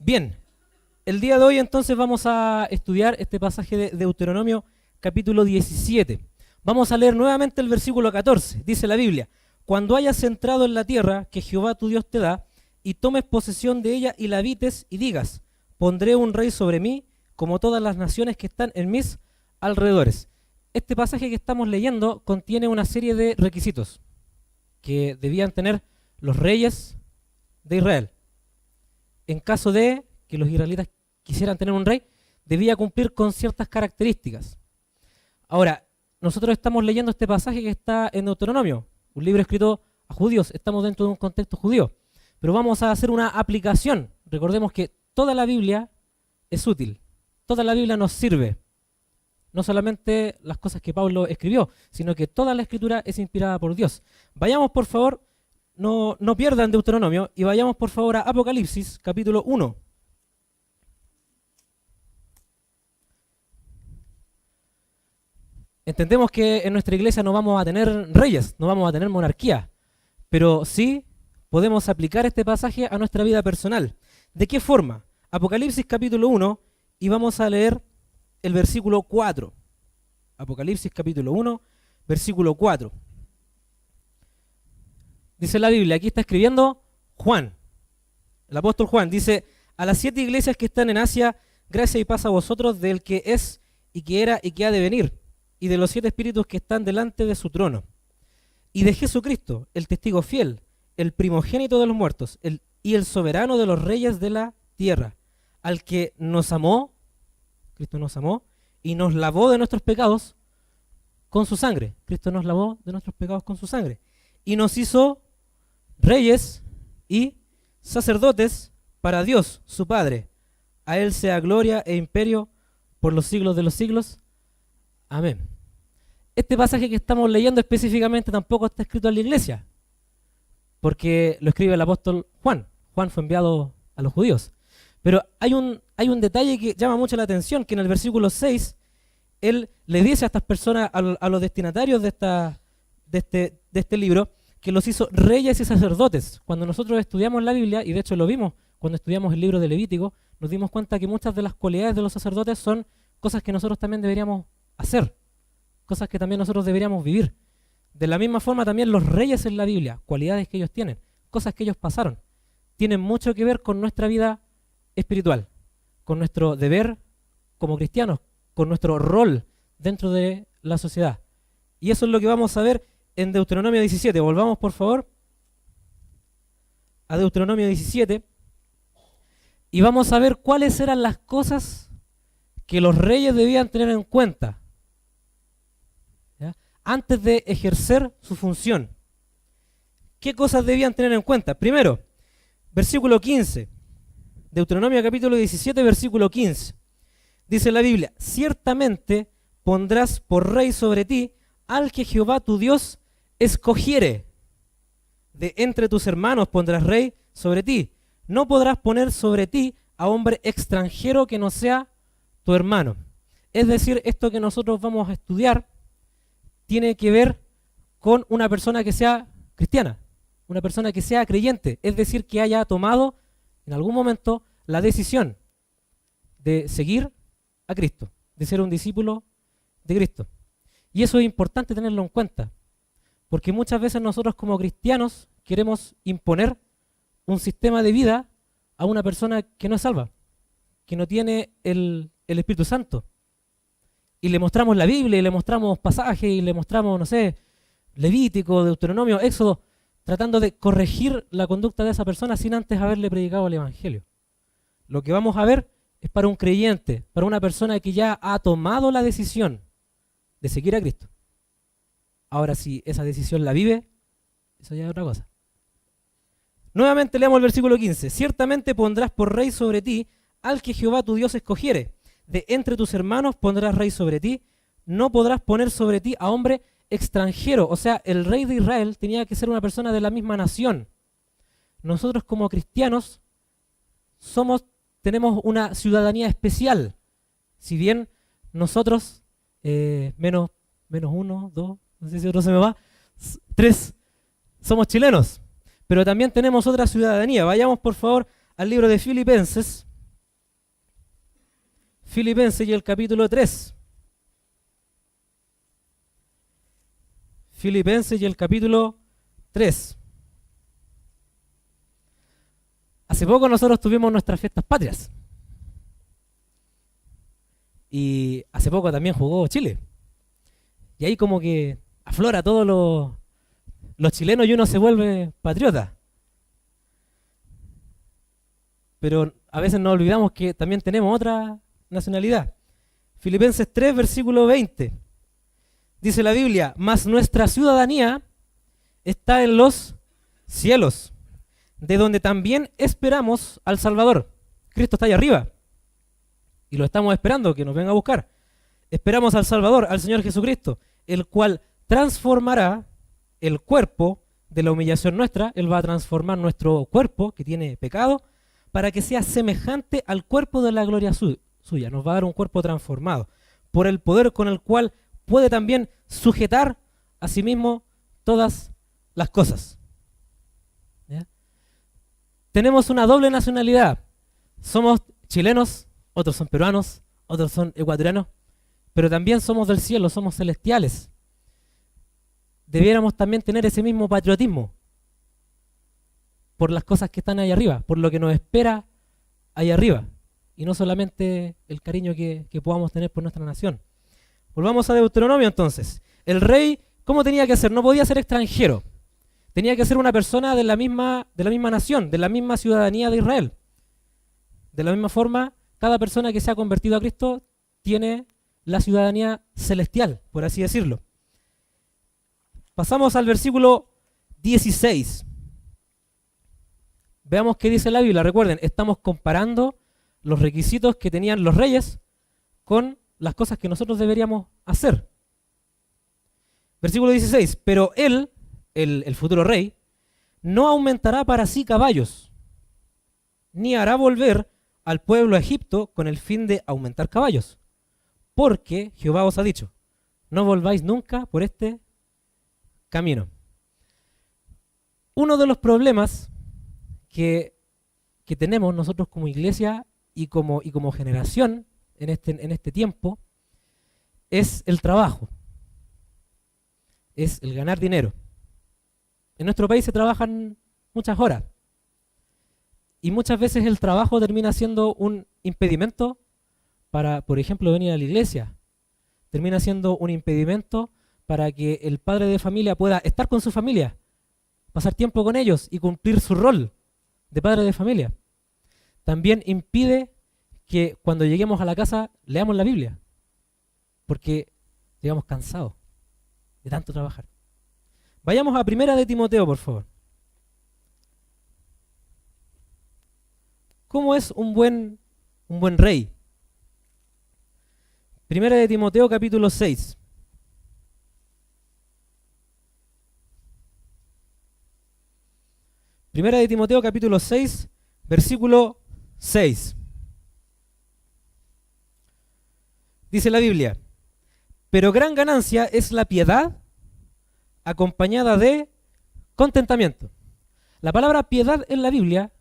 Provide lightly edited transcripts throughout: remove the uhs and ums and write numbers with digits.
Bien, el día de hoy entonces vamos a estudiar este pasaje de Deuteronomio capítulo 17. Vamos a leer nuevamente el versículo 14. Dice la Biblia: cuando hayas entrado en la tierra que Jehová tu Dios te da, y tomes posesión de ella y la habites, y digas: pondré un rey sobre mí, como todas las naciones que están en mis alrededores. Este pasaje que estamos leyendo contiene una serie de requisitos que debían tener los reyes de Israel. En caso de que los israelitas quisieran tener un rey, debía cumplir con ciertas características. Ahora, nosotros estamos leyendo este pasaje que está en Deuteronomio, un libro escrito a judíos, estamos dentro de un contexto judío, pero vamos a hacer una aplicación. Recordemos que toda la Biblia es útil, toda la Biblia nos sirve, no solamente las cosas que Pablo escribió, sino que toda la escritura es inspirada por Dios. Vayamos por favor, no pierdan Deuteronomio, y vayamos por favor a Apocalipsis capítulo 1. Entendemos que en nuestra iglesia no vamos a tener reyes, no vamos a tener monarquía, pero sí podemos aplicar este pasaje a nuestra vida personal. ¿De qué forma? Apocalipsis capítulo 1, y vamos a leer el versículo 4. Apocalipsis capítulo 1, versículo 4. Dice la Biblia, aquí está escribiendo Juan, el apóstol Juan, dice: a las 7 iglesias que están en Asia, gracia y paz a vosotros del que es, y que era, y que ha de venir, y de los 7 espíritus que están delante de su trono, y de Jesucristo, el testigo fiel, el primogénito de los muertos, y el soberano de los reyes de la tierra, al que nos amó, Cristo nos amó, y nos lavó de nuestros pecados con su sangre. Cristo nos lavó de nuestros pecados con su sangre, y nos hizo reyes y sacerdotes para Dios, su Padre. A Él sea gloria e imperio por los siglos de los siglos. Amén. Este pasaje que estamos leyendo específicamente tampoco está escrito a la iglesia, porque lo escribe el apóstol Juan. Juan fue enviado a los judíos. Pero hay un detalle que llama mucho la atención, que en el versículo 6, él le dice a estas personas, a los destinatarios de este libro, que los hizo reyes y sacerdotes. Cuando nosotros estudiamos la Biblia, y de hecho lo vimos cuando estudiamos el libro de Levítico, nos dimos cuenta que muchas de las cualidades de los sacerdotes son cosas que nosotros también deberíamos hacer, cosas que también nosotros deberíamos vivir. De la misma forma también los reyes en la Biblia, cualidades que ellos tienen, cosas que ellos pasaron, tienen mucho que ver con nuestra vida espiritual, con nuestro deber como cristianos, con nuestro rol dentro de la sociedad. Y eso es lo que vamos a ver en Deuteronomio 17. Volvamos por favor a Deuteronomio 17 y vamos a ver cuáles eran las cosas que los reyes debían tener en cuenta, ¿ya?, antes de ejercer su función. ¿Qué cosas debían tener en cuenta? Primero, versículo 15. Deuteronomio capítulo 17, versículo 15. Dice la Biblia: ciertamente pondrás por rey sobre ti al que Jehová tu Dios escogiere. De entre tus hermanos pondrás rey sobre ti. No podrás poner sobre ti a hombre extranjero que no sea tu hermano. Es decir, esto que nosotros vamos a estudiar tiene que ver con una persona que sea cristiana, una persona que sea creyente, es decir, que haya tomado en algún momento la decisión de seguir a Cristo, de ser un discípulo de Cristo. Y eso es importante tenerlo en cuenta, porque muchas veces nosotros como cristianos queremos imponer un sistema de vida a una persona que no es salva, que no tiene el Espíritu Santo. Y le mostramos la Biblia, y le mostramos pasajes, y le mostramos, no sé, Levítico, Deuteronomio, Éxodo, tratando de corregir la conducta de esa persona sin antes haberle predicado el Evangelio. Lo que vamos a ver es para un creyente, para una persona que ya ha tomado la decisión de seguir a Cristo. Ahora, si esa decisión la vive, eso ya es otra cosa. Nuevamente leamos el versículo 15. Ciertamente pondrás por rey sobre ti al que Jehová tu Dios escogiere. De entre tus hermanos pondrás rey sobre ti. No podrás poner sobre ti a hombre extranjero. O sea, el rey de Israel tenía que ser una persona de la misma nación. Nosotros como cristianos tenemos una ciudadanía especial. Si bien nosotros, menos 1, 2, no sé si otro se me va, 3, somos chilenos. Pero también tenemos otra ciudadanía. Vayamos por favor al libro de Filipenses, Filipenses y el capítulo 3. Filipenses y el capítulo 3. Hace poco nosotros tuvimos nuestras fiestas patrias. Y hace poco también jugó Chile. Y ahí como que aflora todos los chilenos y uno se vuelve patriota. Pero a veces nos olvidamos que también tenemos otra nacionalidad. Filipenses 3, versículo 20. Dice la Biblia, mas nuestra ciudadanía está en los cielos, de donde también esperamos al Salvador. Cristo está ahí arriba y lo estamos esperando que nos venga a buscar. Esperamos al Salvador, al Señor Jesucristo, el cual transformará el cuerpo de la humillación nuestra. Él va a transformar nuestro cuerpo que tiene pecado para que sea semejante al cuerpo de la gloria suya. Nos va a dar un cuerpo transformado por el poder con el cual puede también sujetar a sí mismo todas las cosas. ¿Ya? Tenemos una doble nacionalidad. Somos chilenos, otros son peruanos, otros son ecuatorianos, pero también somos del cielo, somos celestiales. Debiéramos también tener ese mismo patriotismo por las cosas que están ahí arriba, por lo que nos espera ahí arriba, y no solamente el cariño que podamos tener por nuestra nación. Volvamos a Deuteronomio entonces. El rey, ¿cómo tenía que ser? No podía ser extranjero. Tenía que ser una persona de la misma nación, de la misma ciudadanía de Israel. De la misma forma, cada persona que se ha convertido a Cristo tiene la ciudadanía celestial, por así decirlo. Pasamos al versículo 16. Veamos qué dice la Biblia. Recuerden, estamos comparando los requisitos que tenían los reyes con las cosas que nosotros deberíamos hacer. Versículo 16. Pero él, el futuro rey, no aumentará para sí caballos, ni hará volver al pueblo a Egipto con el fin de aumentar caballos. Porque Jehová os ha dicho, no volváis nunca por este camino. Uno de los problemas que tenemos nosotros como iglesia y como generación en este tiempo es el trabajo, es el ganar dinero. En nuestro país se trabajan muchas horas y muchas veces el trabajo termina siendo un impedimento para, por ejemplo, venir a la iglesia. Termina siendo un impedimento para que el padre de familia pueda estar con su familia, pasar tiempo con ellos y cumplir su rol de padre de familia. También impide que cuando lleguemos a la casa leamos la Biblia, porque llegamos cansados de tanto trabajar. Vayamos a Primera de Timoteo, por favor. ¿Cómo es un buen rey? Primera de Timoteo, capítulo 6. Primera de Timoteo, capítulo 6, versículo 6. Dice la Biblia, pero gran ganancia es la piedad acompañada de contentamiento. La palabra piedad en la Biblia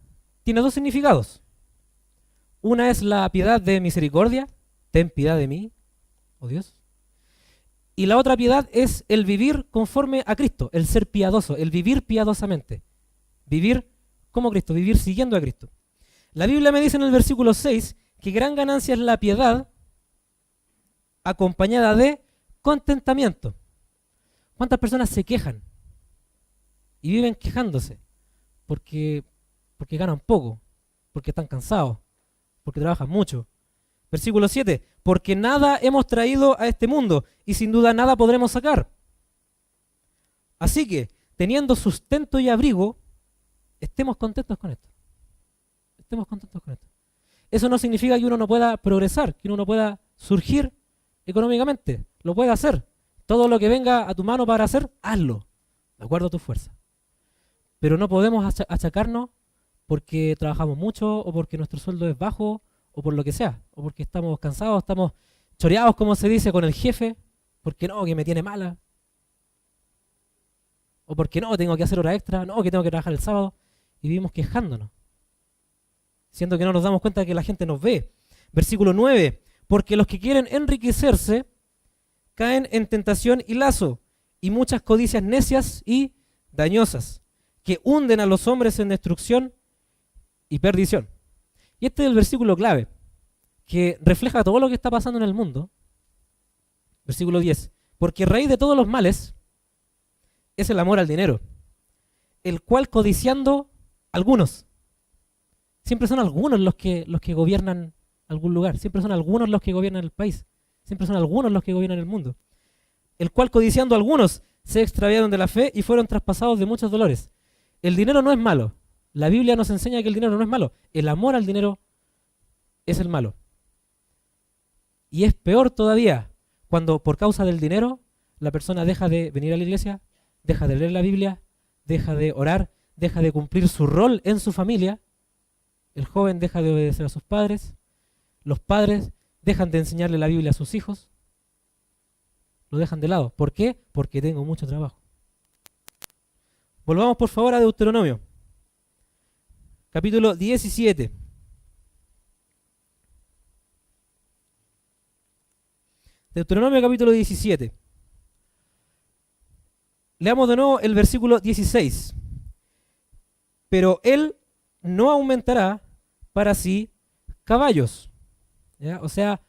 tiene dos significados. Una es la piedad de misericordia, ten piedad de mí, oh Dios. Y la otra piedad es el vivir conforme a Cristo, el ser piadoso, el vivir piadosamente. Vivir como Cristo, vivir siguiendo a Cristo. La Biblia me dice en el versículo 6 que gran ganancia es la piedad acompañada de contentamiento. ¿Cuántas personas se quejan y viven quejándose porque ganan poco, porque están cansados, porque trabajan mucho? Versículo 7, porque nada hemos traído a este mundo y sin duda nada podremos sacar. Así que, teniendo sustento y abrigo, estemos contentos con esto. Estemos contentos con esto. Eso no significa que uno no pueda progresar, que uno no pueda surgir económicamente. Lo puede hacer. Todo lo que venga a tu mano para hacer, hazlo, de acuerdo a tu fuerza. Pero no podemos achacarnos porque trabajamos mucho o porque nuestro sueldo es bajo o por lo que sea, o porque estamos cansados, estamos choreados, como se dice, con el jefe, porque no, que me tiene mala, o porque no, tengo que hacer hora extra, no, que tengo que trabajar el sábado, y vivimos quejándonos, siendo que no nos damos cuenta de que la gente nos ve. Versículo 9, Porque los que quieren enriquecerse caen en tentación y lazo, y muchas codicias necias y dañosas, que hunden a los hombres en destrucción y perdición. Y este es el versículo clave, que refleja todo lo que está pasando en el mundo. Versículo 10. Porque raíz de todos los males es el amor al dinero, el cual codiciando algunos, siempre son algunos los que gobiernan algún lugar, siempre son algunos los que gobiernan el país, siempre son algunos los que gobiernan el mundo, el cual codiciando algunos se extraviaron de la fe y fueron traspasados de muchos dolores. El dinero no es malo, la Biblia nos enseña que el dinero no es malo, el amor al dinero es el malo. Y es peor todavía cuando por causa del dinero la persona deja de venir a la iglesia, deja de leer la Biblia, deja de orar, deja de cumplir su rol en su familia. El joven deja de obedecer a sus padres, los padres dejan de enseñarle la Biblia a sus hijos, lo dejan de lado. ¿Por qué? Porque tengo mucho trabajo. Volvamos por favor a Deuteronomio, capítulo 17. Deuteronomio capítulo 17. Leamos de nuevo el versículo 16. Pero él no aumentará para sí caballos. ¿Ya? O sea,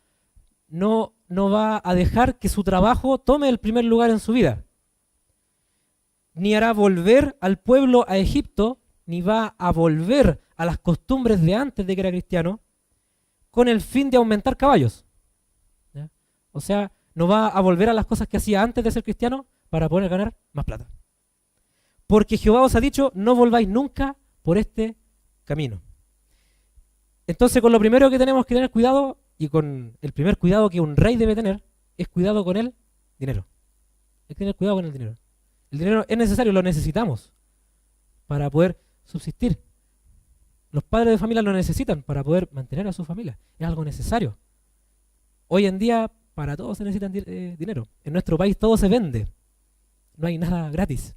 no va a dejar que su trabajo tome el primer lugar en su vida. Ni hará volver al pueblo a Egipto, ni va a volver a las costumbres de antes de que era cristiano, con el fin de aumentar caballos. ¿Ya? O sea, no va a volver a las cosas que hacía antes de ser cristiano para poder ganar más plata. Porque Jehová os ha dicho, no volváis nunca por este camino. Entonces, con lo primero que tenemos que tener cuidado, y con el primer cuidado que un rey debe tener, es cuidado con el dinero. Hay que tener cuidado con el dinero. El dinero es necesario, lo necesitamos para poder subsistir. Los padres de familia lo necesitan para poder mantener a su familia. Es algo necesario. Hoy en día, para todos se necesita dinero. En nuestro país todo se vende. No hay nada gratis.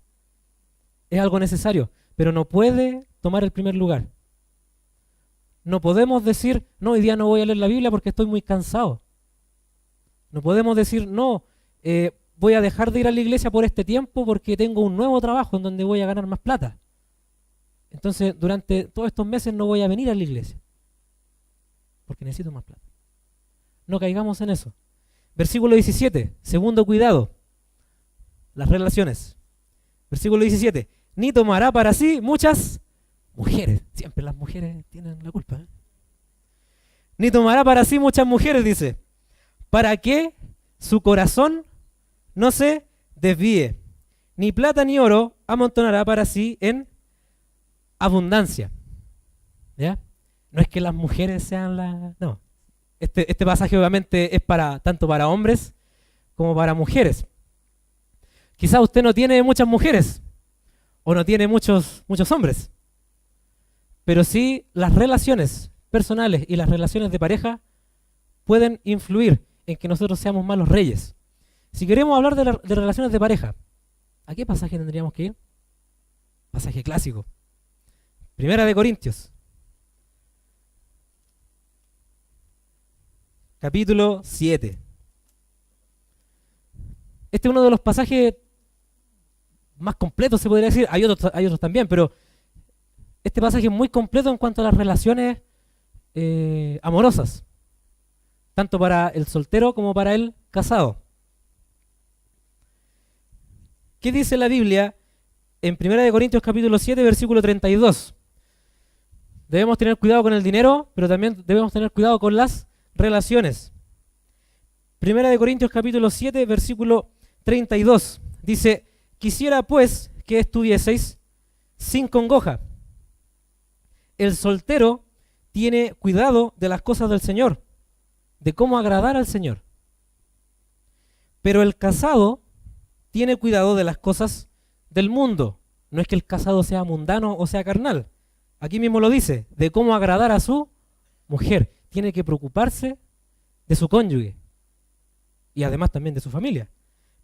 Es algo necesario, pero no puede tomar el primer lugar. No podemos decir, no, hoy día no voy a leer la Biblia porque estoy muy cansado. No podemos decir, no, voy a dejar de ir a la iglesia por este tiempo porque tengo un nuevo trabajo en donde voy a ganar más plata. Entonces, durante todos estos meses no voy a venir a la iglesia porque necesito más plata. No caigamos en eso. Versículo 17, segundo cuidado, las relaciones. Versículo 17, ni tomará para sí muchas mujeres. Siempre las mujeres tienen la culpa. Ni tomará para sí muchas mujeres, dice, para que su corazón no se desvíe. Ni plata ni oro amontonará para sí en abundancia. ¿Ya? No es que las mujeres sean las... No. Este pasaje obviamente es tanto para hombres como para mujeres. Quizás usted no tiene muchas mujeres o no tiene muchos hombres, pero sí las relaciones personales y las relaciones de pareja pueden influir en que nosotros seamos malos reyes. Si queremos hablar de relaciones de pareja, ¿a qué pasaje tendríamos que ir? Pasaje clásico. Primera de Corintios, capítulo 7. Este es uno de los pasajes más completos, se podría decir. Hay otros también, pero este pasaje es muy completo en cuanto a las relaciones amorosas, tanto para el soltero como para el casado. ¿Qué dice la Biblia en 1 Corintios capítulo 7, versículo 32? Debemos tener cuidado con el dinero, pero también debemos tener cuidado con las relaciones. 1 Corintios capítulo 7, versículo 32. Dice, quisiera pues que estuvieseis sin congoja. El soltero tiene cuidado de las cosas del Señor, de cómo agradar al Señor. Pero el casado tiene cuidado de las cosas del mundo. No es que el casado sea mundano o sea carnal. Aquí mismo lo dice, de cómo agradar a su mujer. Tiene que preocuparse de su cónyuge y además también de su familia.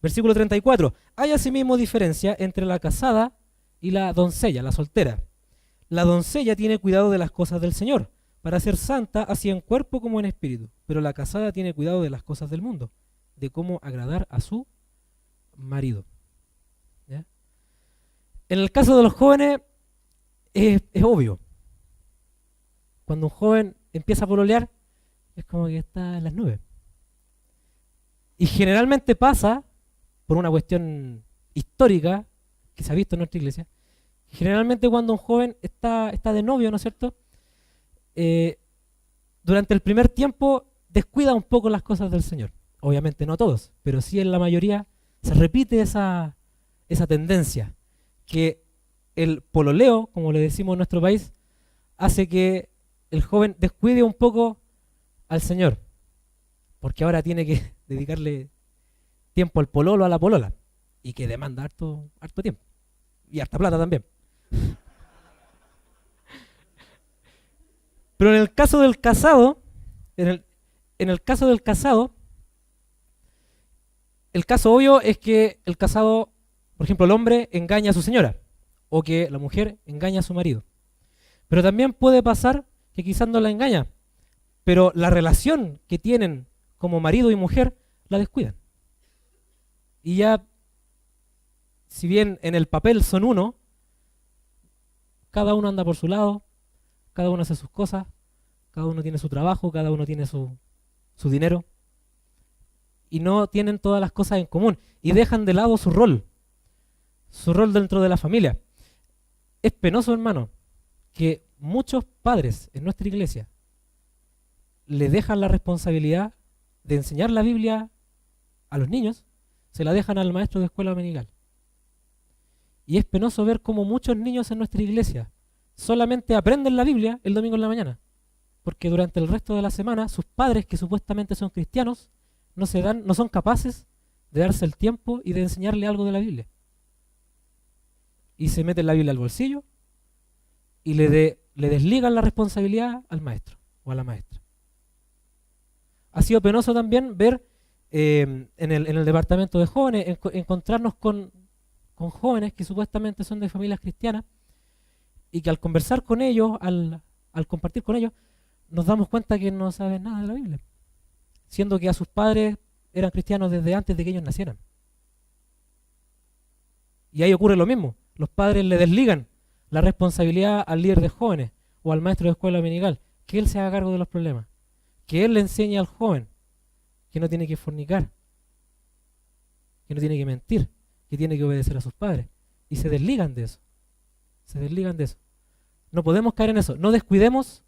Versículo 34. Hay asimismo diferencia entre la casada y la doncella, la soltera. La doncella tiene cuidado de las cosas del Señor, para ser santa, así en cuerpo como en espíritu. Pero la casada tiene cuidado de las cosas del mundo, de cómo agradar a su marido. ¿Ya? En el caso de los jóvenes, es obvio. Cuando un joven empieza a pololear, es como que está en las nubes. Y generalmente pasa, por una cuestión histórica que se ha visto en nuestra iglesia, generalmente cuando un joven está de novio, ¿no es cierto? Durante el primer tiempo descuida un poco las cosas del Señor. Obviamente no todos, pero sí en la mayoría se repite esa tendencia, que el pololeo, como le decimos en nuestro país, hace que el joven descuide un poco al Señor, porque ahora tiene que dedicarle tiempo al pololo, a la polola, y que demanda harto tiempo, y harta plata también. Pero en el caso del casado, en el caso del casado, el caso obvio es que el casado, por ejemplo, el hombre engaña a su señora, o que la mujer engaña a su marido. Pero también puede pasar que quizás no la engaña, pero la relación que tienen como marido y mujer la descuidan. Y ya, si bien en el papel son uno, cada uno anda por su lado, cada uno hace sus cosas, cada uno tiene su trabajo, cada uno tiene su dinero, y no tienen todas las cosas en común, y dejan de lado su rol dentro de la familia. Es penoso, hermano, que muchos padres en nuestra iglesia le dejan la responsabilidad de enseñar la Biblia a los niños, se la dejan al maestro de escuela dominical. Y es penoso ver cómo muchos niños en nuestra iglesia solamente aprenden la Biblia el domingo en la mañana, porque durante el resto de la semana sus padres, que supuestamente son cristianos, no son capaces de darse el tiempo y de enseñarle algo de la Biblia. Y se meten la Biblia al bolsillo y le desligan la responsabilidad al maestro o a la maestra. Ha sido penoso también ver en el departamento de jóvenes, encontrarnos con jóvenes que supuestamente son de familias cristianas, y que al conversar con ellos, al compartir con ellos, nos damos cuenta que no saben nada de la Biblia, siendo que a sus padres eran cristianos desde antes de que ellos nacieran. Y ahí ocurre lo mismo. Los padres le desligan la responsabilidad al líder de jóvenes o al maestro de escuela dominical, que él se haga cargo de los problemas, que él le enseñe al joven que no tiene que fornicar, que no tiene que mentir, que tiene que obedecer a sus padres, y se desligan de eso. No podemos caer en eso. No descuidemos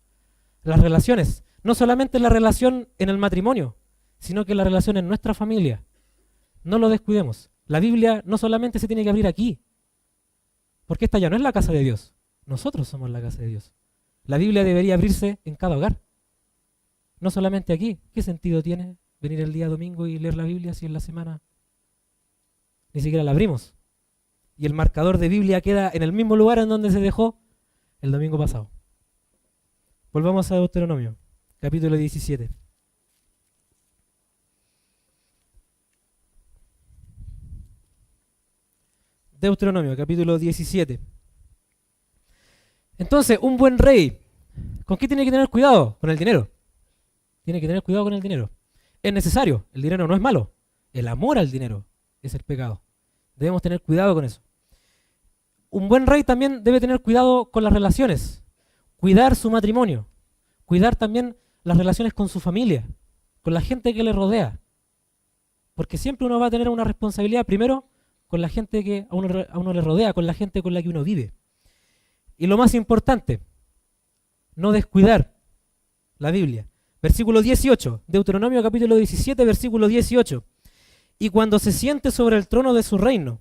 las relaciones, no solamente la relación en el matrimonio, sino que la relación en nuestra familia. No lo descuidemos. La Biblia no solamente se tiene que abrir aquí, porque esta ya no es la casa de Dios. Nosotros somos la casa de Dios. La Biblia debería abrirse en cada hogar, no solamente aquí. ¿Qué sentido tiene venir el día domingo y leer la Biblia si en la semana ni siquiera la abrimos? Y el marcador de Biblia queda en el mismo lugar en donde se dejó el domingo pasado. Volvamos a Deuteronomio, capítulo 17. Deuteronomio, capítulo 17. Entonces, un buen rey, ¿con qué tiene que tener cuidado? Con el dinero. Tiene que tener cuidado con el dinero. Es necesario, el dinero no es malo. El amor al dinero es el pecado. Debemos tener cuidado con eso. Un buen rey también debe tener cuidado con las relaciones, cuidar su matrimonio, cuidar también las relaciones con su familia, con la gente que le rodea. Porque siempre uno va a tener una responsabilidad, primero, con la gente que a uno le rodea, con la gente con la que uno vive. Y lo más importante, no descuidar la Biblia. Versículo 18, Deuteronomio capítulo 17, versículo 18. Y cuando se siente sobre el trono de su reino,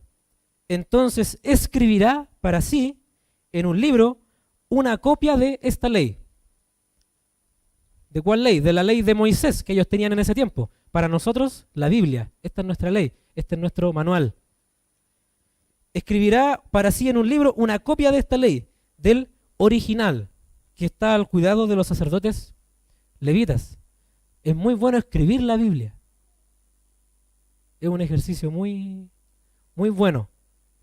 entonces escribirá para sí en un libro una copia de esta ley. ¿De cuál ley? De la ley de Moisés que ellos tenían en ese tiempo. Para nosotros, la Biblia. Esta es nuestra ley, este es nuestro manual. Escribirá para sí en un libro una copia de esta ley, del original, que está al cuidado de los sacerdotes levitas. Es muy bueno escribir la Biblia. Es un ejercicio muy bueno.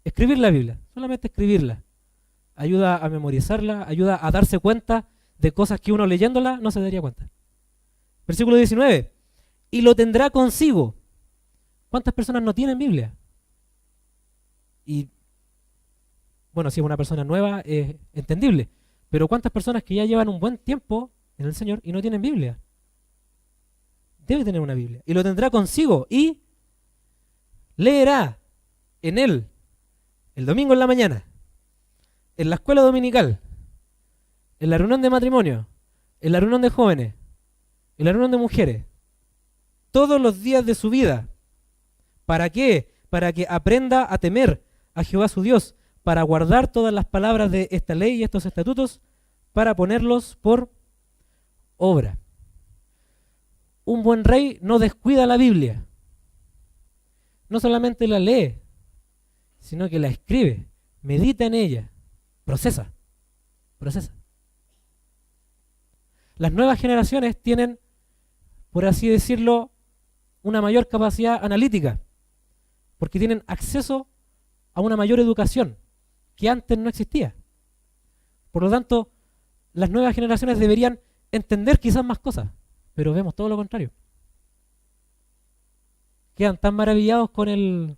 Escribir la Biblia, solamente escribirla. Ayuda a memorizarla, ayuda a darse cuenta de cosas que uno leyéndola no se daría cuenta. Versículo 19. Y lo tendrá consigo. ¿Cuántas personas no tienen Biblia? Y, bueno, si es una persona nueva, es entendible. Pero ¿cuántas personas que ya llevan un buen tiempo en el Señor y no tienen Biblia? Debe tener una Biblia. Y lo tendrá consigo y leerá en él el domingo en la mañana, en la escuela dominical, en la reunión de matrimonio, en la reunión de jóvenes, en la reunión de mujeres, todos los días de su vida. ¿Para qué? Para que aprenda a temer a Jehová su Dios, para guardar todas las palabras de esta ley y estos estatutos, para ponerlos por obra. Un buen rey no descuida la Biblia. No solamente la lee, sino que la escribe, medita en ella, procesa. Las nuevas generaciones tienen, por así decirlo, una mayor capacidad analítica, porque tienen acceso a una mayor educación que antes no existía. Por lo tanto, las nuevas generaciones deberían entender quizás más cosas, pero vemos todo lo contrario. Quedan tan maravillados con el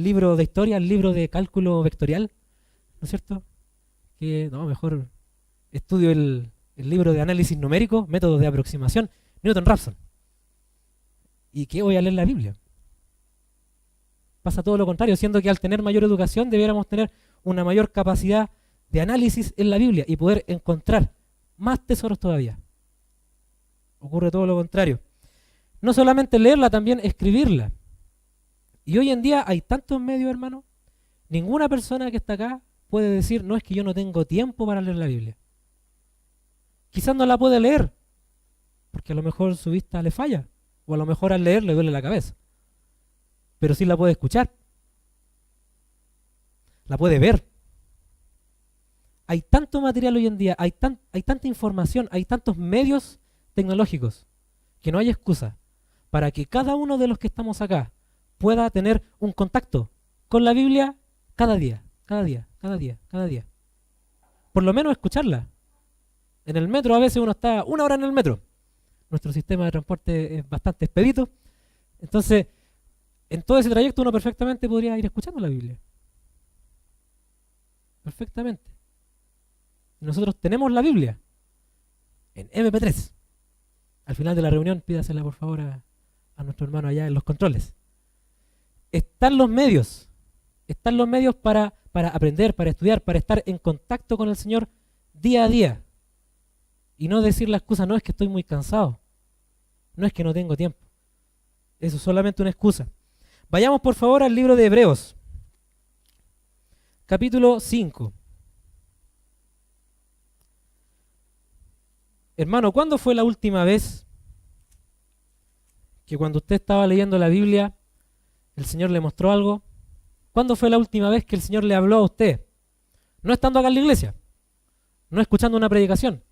libro de historia, el libro de cálculo vectorial, ¿no es cierto? Que no, mejor estudio el libro de análisis numérico, métodos de aproximación, Newton-Raphson. ¿Y qué voy a leer la Biblia? Pasa todo lo contrario, siendo que al tener mayor educación debiéramos tener una mayor capacidad de análisis en la Biblia y poder encontrar más tesoros todavía. Ocurre todo lo contrario. No solamente leerla, también escribirla. Y hoy en día hay tantos medios, hermano, ninguna persona que está acá puede decir, no, es que yo no tengo tiempo para leer la Biblia. Quizás no la puede leer, porque a lo mejor su vista le falla, o a lo mejor al leer le duele la cabeza. Pero sí la puede escuchar, la puede ver. Hay tanto material hoy en día, hay tanta información, hay tantos medios tecnológicos, que no hay excusa para que cada uno de los que estamos acá pueda tener un contacto con la Biblia cada día. Por lo menos escucharla. En el metro a veces uno está 1 hora en el metro. Nuestro sistema de transporte es bastante expedito. Entonces, en todo ese trayecto uno perfectamente podría ir escuchando la Biblia. Perfectamente. Nosotros tenemos la Biblia en MP3. Al final de la reunión, pídasela por favor a nuestro hermano allá en los controles. Están los medios para aprender, para estudiar, para estar en contacto con el Señor día a día. Y no decir la excusa, no es que estoy muy cansado, no es que no tengo tiempo. Eso es solamente una excusa. Vayamos por favor al libro de Hebreos, capítulo 5. Hermano, ¿cuándo fue la última vez que cuando usted estaba leyendo la Biblia, el Señor le mostró algo? ¿Cuándo fue la última vez que el Señor le habló a usted? No estando acá en la iglesia, no escuchando una predicación.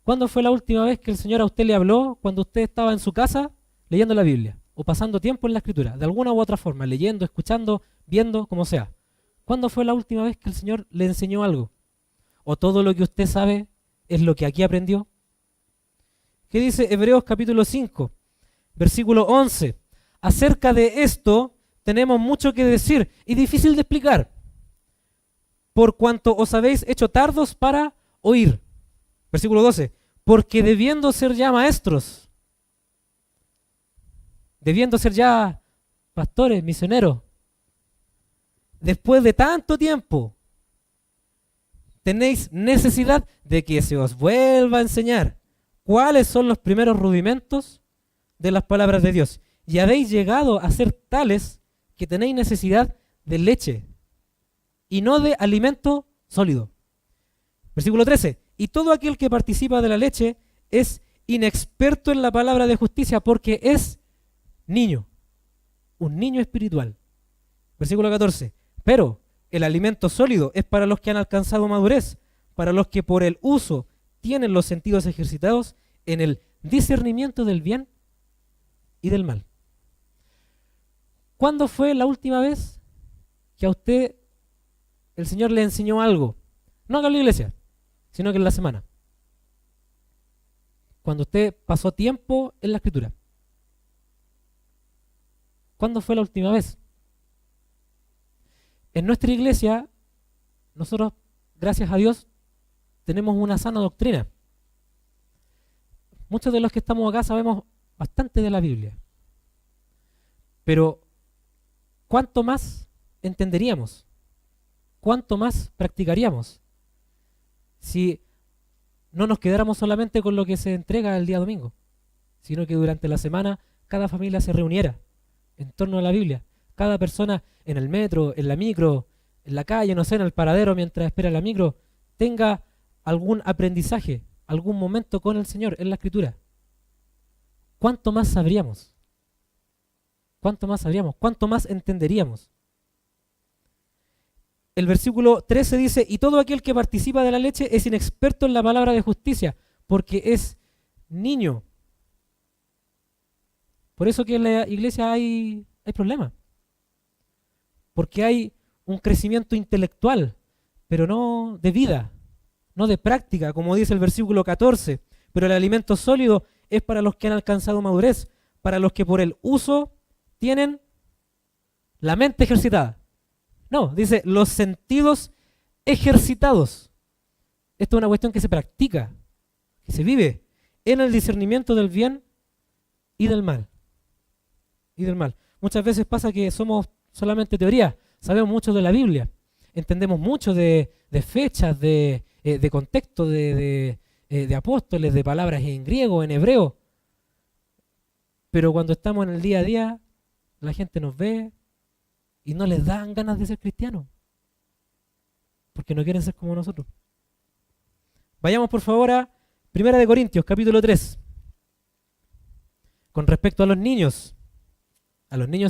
¿Cuándo fue la última vez que el Señor a usted le habló cuando usted estaba en su casa leyendo la Biblia? O pasando tiempo en la Escritura, de alguna u otra forma, leyendo, escuchando, viendo, como sea. ¿Cuándo fue la última vez que el Señor le enseñó algo? ¿O todo lo que usted sabe es lo que aquí aprendió? ¿Qué dice Hebreos capítulo 5, versículo 11? Acerca de esto tenemos mucho que decir y difícil de explicar, por cuanto os habéis hecho tardos para oír. Versículo 12, porque debiendo ser ya maestros, debiendo ser ya pastores, misioneros, después de tanto tiempo, tenéis necesidad de que se os vuelva a enseñar cuáles son los primeros rudimentos de las palabras de Dios. Y habéis llegado a ser tales que tenéis necesidad de leche y no de alimento sólido. Versículo 13. Y todo aquel que participa de la leche es inexperto en la palabra de justicia porque es niño, un niño espiritual. Versículo 14. Pero el alimento sólido es para los que han alcanzado madurez, para los que por el uso tienen los sentidos ejercitados en el discernimiento del bien y del mal. ¿Cuándo fue la última vez que a usted el Señor le enseñó algo? No acá en la iglesia, sino que en la semana. cuando usted pasó tiempo en la Escritura. ¿Cuándo fue la última vez? En nuestra iglesia, nosotros, gracias a Dios, tenemos una sana doctrina. Muchos de los que estamos acá sabemos bastante de la Biblia. Pero, ¿cuánto más entenderíamos? ¿Cuánto más practicaríamos? Si no nos quedáramos solamente con lo que se entrega el día domingo, sino que durante la semana cada familia se reuniera en torno a la Biblia. Cada persona en el metro, en la micro, en la calle, no sé, en el paradero mientras espera la micro, tenga algún aprendizaje, algún momento con el Señor en la Escritura. ¿Cuánto más sabríamos? ¿Cuánto más sabríamos? ¿Cuánto más entenderíamos? El versículo 13 dice, y todo aquel que participa de la leche es inexperto en la palabra de justicia, porque es niño. Por eso que en la iglesia hay problemas. Porque hay un crecimiento intelectual, pero no de vida, no de práctica, como dice el versículo 14. Pero el alimento sólido es para los que han alcanzado madurez, para los que por el uso tienen la mente ejercitada. No, dice los sentidos ejercitados. Esto es una cuestión que se practica, que se vive en el discernimiento del bien y del mal. Y del mal. Muchas veces pasa que somos solamente teoría, sabemos mucho de la Biblia, entendemos mucho de fechas, de contexto, de apóstoles, de palabras en griego, en hebreo. Pero cuando estamos en el día a día, la gente nos ve y no les dan ganas de ser cristianos, porque no quieren ser como nosotros. Vayamos por favor a 1 Corintios, capítulo 3. Con respecto a los niños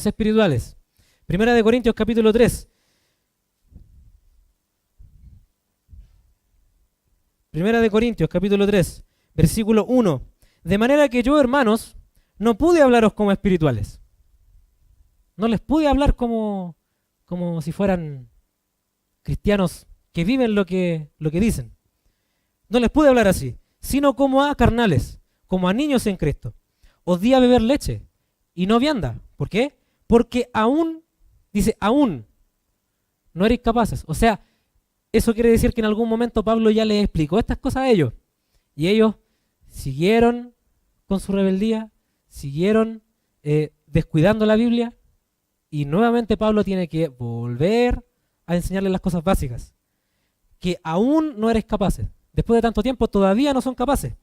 espirituales. 1 Corintios, capítulo 3. 1 Corintios, capítulo 3, versículo 1. De manera que yo, hermanos, no pude hablaros como espirituales. No les pude hablar como si fueran cristianos que viven lo que dicen. No les pude hablar así, sino como a carnales, como a niños en Cristo. Os di a beber leche y no vianda. ¿Por qué? Porque aún, dice, aún no eres capaces. O sea, eso quiere decir que en algún momento Pablo ya les explicó estas cosas a ellos. Y ellos siguieron con su rebeldía, siguieron descuidando la Biblia. Y nuevamente Pablo tiene que volver a enseñarles las cosas básicas. Que aún no eres capaces. Después de tanto tiempo todavía no son capaces.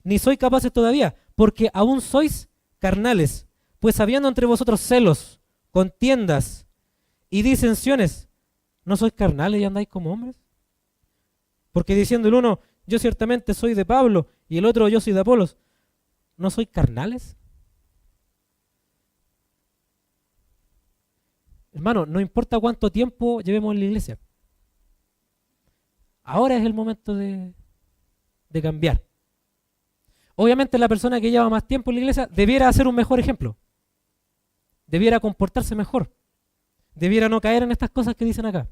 Ni sois capaces todavía, porque aún sois carnales. Pues habiendo entre vosotros celos, contiendas y disensiones, ¿no sois carnales y andáis como hombres? Porque diciendo el uno, yo ciertamente soy de Pablo, y el otro, yo soy de Apolos, ¿no sois carnales? Hermano, no importa cuánto tiempo llevemos en la iglesia. Ahora es el momento de cambiar. Obviamente la persona que lleva más tiempo en la iglesia debiera hacer un mejor ejemplo. Debiera comportarse mejor. Debiera no caer en estas cosas que dicen acá.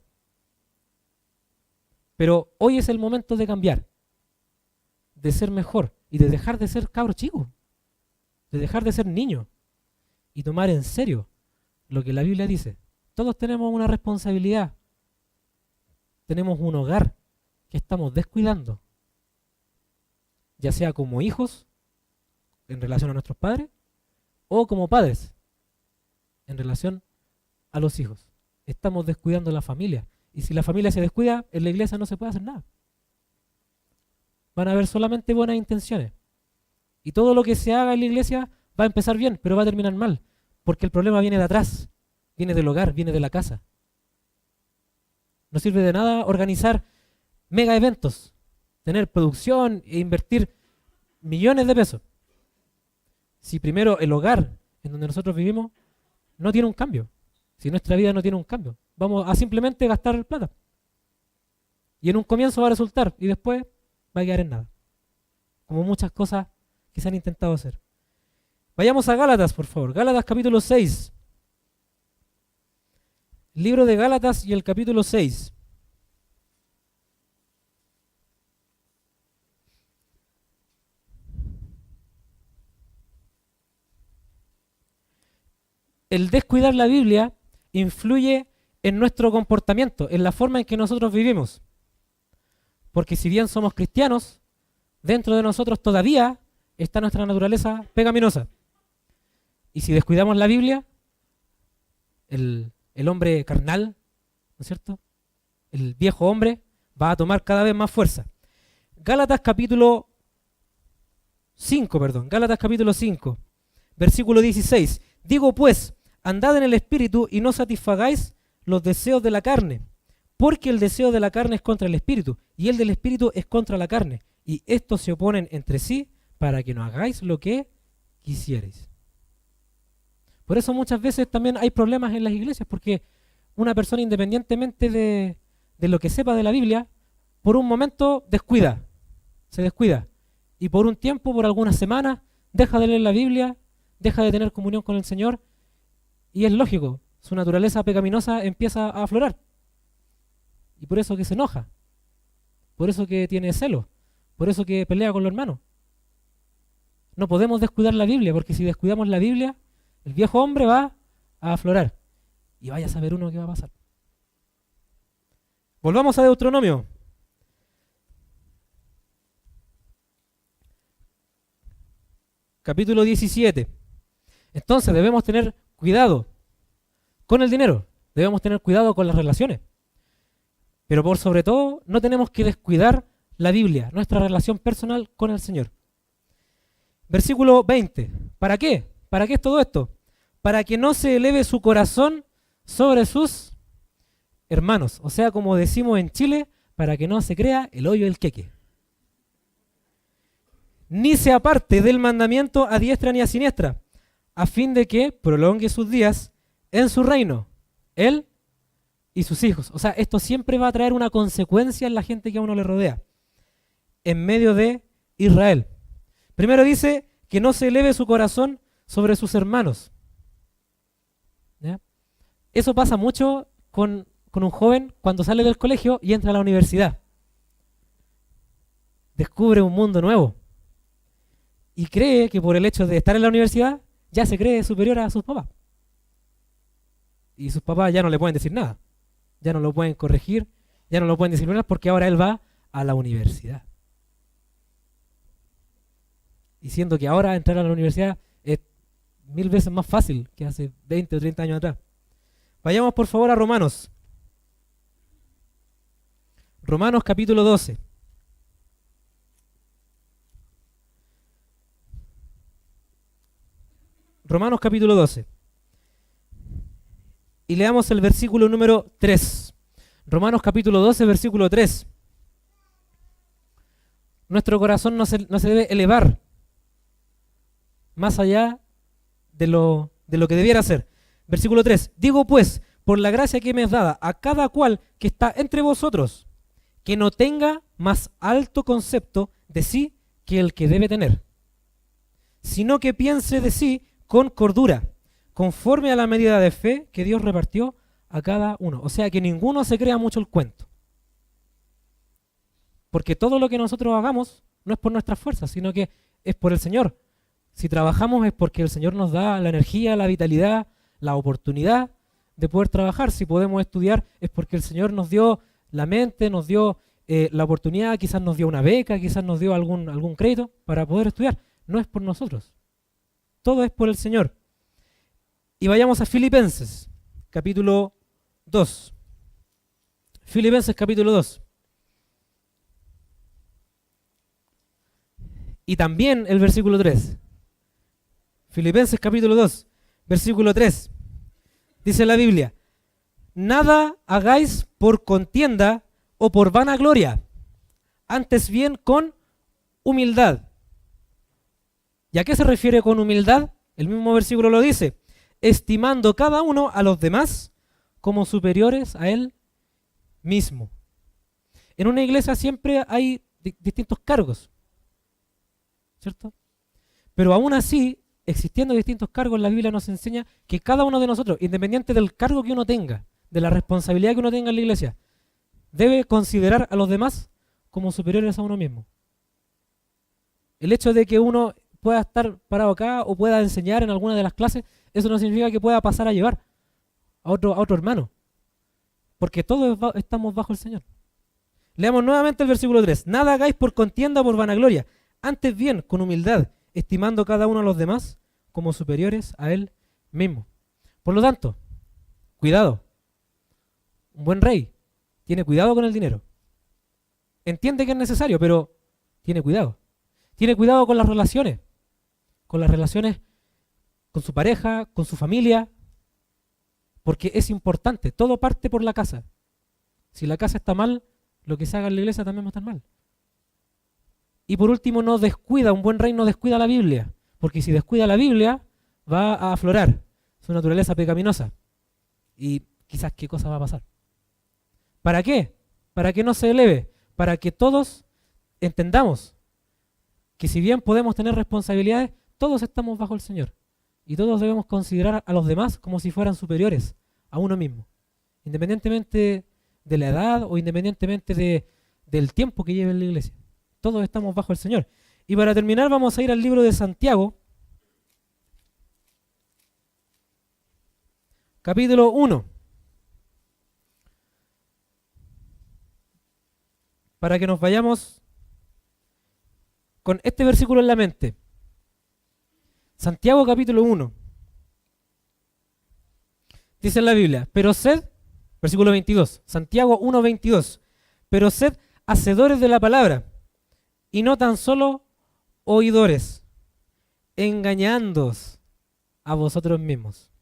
Pero hoy es el momento de cambiar. De ser mejor. Y de dejar de ser cabro chico. De dejar de ser niño. Y tomar en serio lo que la Biblia dice. Todos tenemos una responsabilidad. Tenemos un hogar que estamos descuidando. Ya sea como hijos, en relación a nuestros padres, o como padres, en relación a los hijos. Estamos descuidando la familia. Y si la familia se descuida, en la iglesia no se puede hacer nada. Van a haber solamente buenas intenciones. Y todo lo que se haga en la iglesia va a empezar bien, pero va a terminar mal. Porque el problema viene de atrás. Viene del hogar, viene de la casa. No sirve de nada organizar mega eventos, tener producción e invertir millones de pesos. Si primero el hogar en donde nosotros vivimos no tiene un cambio. Si nuestra vida no tiene un cambio. Vamos a simplemente gastar plata. Y en un comienzo va a resultar y después va a quedar en nada. Como muchas cosas que se han intentado hacer. Vayamos a Gálatas, por favor. Gálatas capítulo 6. Libro de Gálatas y el capítulo 6. el descuidar la Biblia influye en nuestro comportamiento, en la forma en que nosotros vivimos. Porque si bien somos cristianos, dentro de nosotros todavía está nuestra naturaleza pecaminosa. Y si descuidamos la Biblia, el hombre carnal, ¿no es cierto? El viejo hombre va a tomar cada vez más fuerza. Gálatas capítulo 5, versículo 16. Digo pues, andad en el Espíritu y no satisfagáis los deseos de la carne, porque el deseo de la carne es contra el Espíritu, y el del Espíritu es contra la carne, y estos se oponen entre sí para que no hagáis lo que quisierais. Por eso muchas veces también hay problemas en las iglesias, porque una persona, independientemente de lo que sepa de la Biblia, por un momento se descuida, y por un tiempo, por algunas semanas, deja de leer la Biblia, deja de tener comunión con el Señor, y es lógico, su naturaleza pecaminosa empieza a aflorar. Y por eso que se enoja, por eso que tiene celos, por eso que pelea con los hermanos. No podemos descuidar la Biblia, porque si descuidamos la Biblia, el viejo hombre va a aflorar. Y vaya a saber uno qué va a pasar. Volvamos a Deuteronomio. Capítulo 17. Entonces debemos tener cuidado con el dinero, debemos tener cuidado con las relaciones. Pero por sobre todo, no tenemos que descuidar la Biblia, nuestra relación personal con el Señor. Versículo 20. ¿Para qué? ¿Para qué es todo esto? Para que no se eleve su corazón sobre sus hermanos. O sea, como decimos en Chile, para que no se crea el hoyo del queque. Ni se aparte del mandamiento a diestra ni a siniestra, a fin de que prolongue sus días en su reino, él y sus hijos. O sea, esto siempre va a traer una consecuencia en la gente que a uno le rodea, en medio de Israel. Primero dice que no se eleve su corazón sobre sus hermanos. ¿Ya? Eso pasa mucho con un joven cuando sale del colegio y entra a la universidad. Descubre un mundo nuevo y cree que por el hecho de estar en la universidad ya se cree superior a sus papás. Y sus papás ya no le pueden decir nada, ya no lo pueden corregir, ya no lo pueden disciplinar porque ahora él va a la universidad. Y siendo que ahora entrar a la universidad es 1000 veces más fácil que hace 20 o 30 años atrás. Vayamos por favor a Romanos. Romanos capítulo 12. Romanos capítulo 12. Y leamos el versículo número 3. Romanos capítulo 12, versículo 3. Nuestro corazón no se debe elevar más allá de lo que debiera ser. Versículo 3. Digo pues, por la gracia que me es dada a cada cual que está entre vosotros, que no tenga más alto concepto de sí que el que debe tener, sino que piense de sí con cordura, conforme a la medida de fe que Dios repartió a cada uno. O sea, que ninguno se crea mucho el cuento. Porque todo lo que nosotros hagamos no es por nuestras fuerzas, sino que es por el Señor. Si trabajamos es porque el Señor nos da la energía, la vitalidad, la oportunidad de poder trabajar. Si podemos estudiar es porque el Señor nos dio la mente, nos dio la oportunidad, quizás nos dio una beca, quizás nos dio algún crédito para poder estudiar. No es por nosotros. Todo es por el Señor. Y vayamos a Filipenses, capítulo 2. Filipenses, capítulo 2. Y también el versículo 3. Filipenses, capítulo 2, versículo 3. Dice la Biblia: nada hagáis por contienda o por vanagloria, antes bien con humildad. ¿Y a qué se refiere con humildad? El mismo versículo lo dice: estimando cada uno a los demás como superiores a él mismo. En una iglesia siempre hay distintos cargos, ¿cierto? Pero aún así, existiendo distintos cargos, la Biblia nos enseña que cada uno de nosotros, independiente del cargo que uno tenga, de la responsabilidad que uno tenga en la iglesia, debe considerar a los demás como superiores a uno mismo. El hecho de que uno pueda estar parado acá o pueda enseñar en alguna de las clases eso no significa que pueda pasar a llevar a otro hermano, porque todos estamos bajo el Señor. Leamos nuevamente el versículo 3. Nada hagáis por contienda o por vanagloria, antes bien con humildad, estimando cada uno a los demás como superiores a él mismo. Por lo tanto, cuidado. Un buen rey tiene cuidado con el dinero. Entiende que es necesario, pero tiene cuidado. Tiene cuidado con las relaciones con su pareja, con su familia, porque es importante. Todo parte por la casa. Si la casa está mal, lo que se haga en la iglesia también va a estar mal. Y por último, un buen rey no descuida la Biblia, porque si descuida la Biblia, va a aflorar su naturaleza pecaminosa. Y quizás qué cosa va a pasar. ¿Para qué? Para que no se eleve, para que todos entendamos que si bien podemos tener responsabilidades, todos estamos bajo el Señor. Y todos debemos considerar a los demás como si fueran superiores a uno mismo. Independientemente de la edad o independientemente del tiempo que lleve en la iglesia. Todos estamos bajo el Señor. Y para terminar vamos a ir al libro de Santiago, capítulo 1. Para que nos vayamos con este versículo en la mente. Santiago capítulo 1. Dice en la Biblia, pero sed, versículo 22, Santiago 1, 22, pero sed hacedores de la palabra, y no tan solo oidores, engañándoos a vosotros mismos.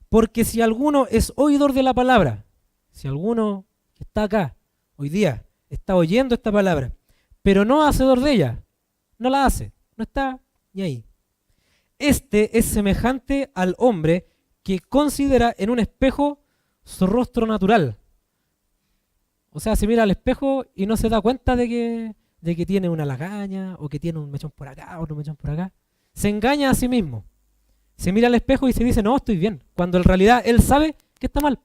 Porque si alguno es oidor de la palabra, si alguno que está acá hoy día está oyendo esta palabra, pero no hacedor de ella, no la hace, no está ni ahí. Este es semejante al hombre que considera en un espejo su rostro natural. O sea, se mira al espejo y no se da cuenta de que tiene una lagaña o que tiene un mechón por acá, otro mechón por acá. Se engaña a sí mismo. Se mira al espejo y se dice, no, estoy bien. Cuando en realidad él sabe que está mal.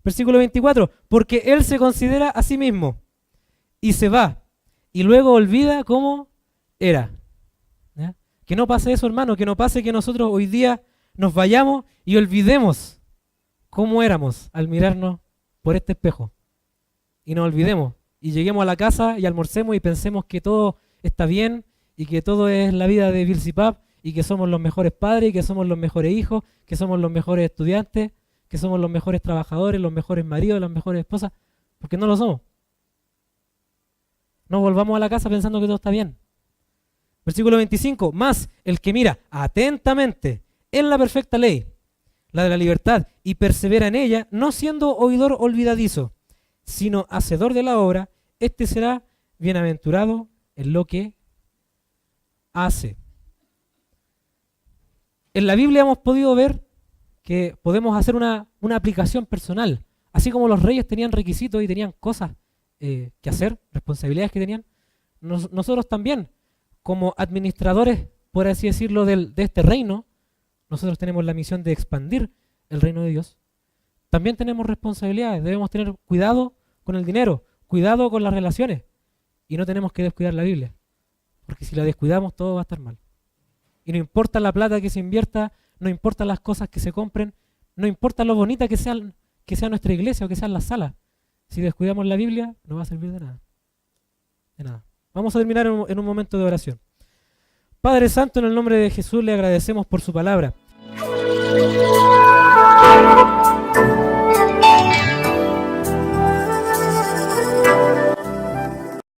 Versículo 24, porque él se considera a sí mismo y se va y luego olvida cómo era. ¿Ya? Que no pase eso, hermano, que no pase que nosotros hoy día nos vayamos y olvidemos cómo éramos al mirarnos por este espejo. Y nos olvidemos y lleguemos a la casa y almorcemos y pensemos que todo está bien y que todo es la vida de Vilsipap y que somos los mejores padres y que somos los mejores hijos, que somos los mejores estudiantes, que somos los mejores trabajadores, los mejores maridos, las mejores esposas, porque no lo somos. No volvamos a la casa pensando que todo está bien. Versículo 25, más el que mira atentamente en la perfecta ley, la de la libertad, y persevera en ella, no siendo oidor olvidadizo, sino hacedor de la obra, este será bienaventurado en lo que hace. En la Biblia hemos podido ver que podemos hacer una aplicación personal. Así como los reyes tenían requisitos y tenían cosas que hacer, responsabilidades que tenían, nosotros también, como administradores, por así decirlo, de este reino, nosotros tenemos la misión de expandir el reino de Dios. También tenemos responsabilidades, debemos tener cuidado con el dinero, cuidado con las relaciones, y no tenemos que descuidar la Biblia, porque si la descuidamos todo va a estar mal. Y no importa la plata que se invierta, no importa las cosas que se compren, no importa lo bonita que sea nuestra iglesia o que sean las salas. Si descuidamos la Biblia, no va a servir de nada. De nada. Vamos a terminar en un momento de oración. Padre Santo, en el nombre de Jesús le agradecemos por su palabra.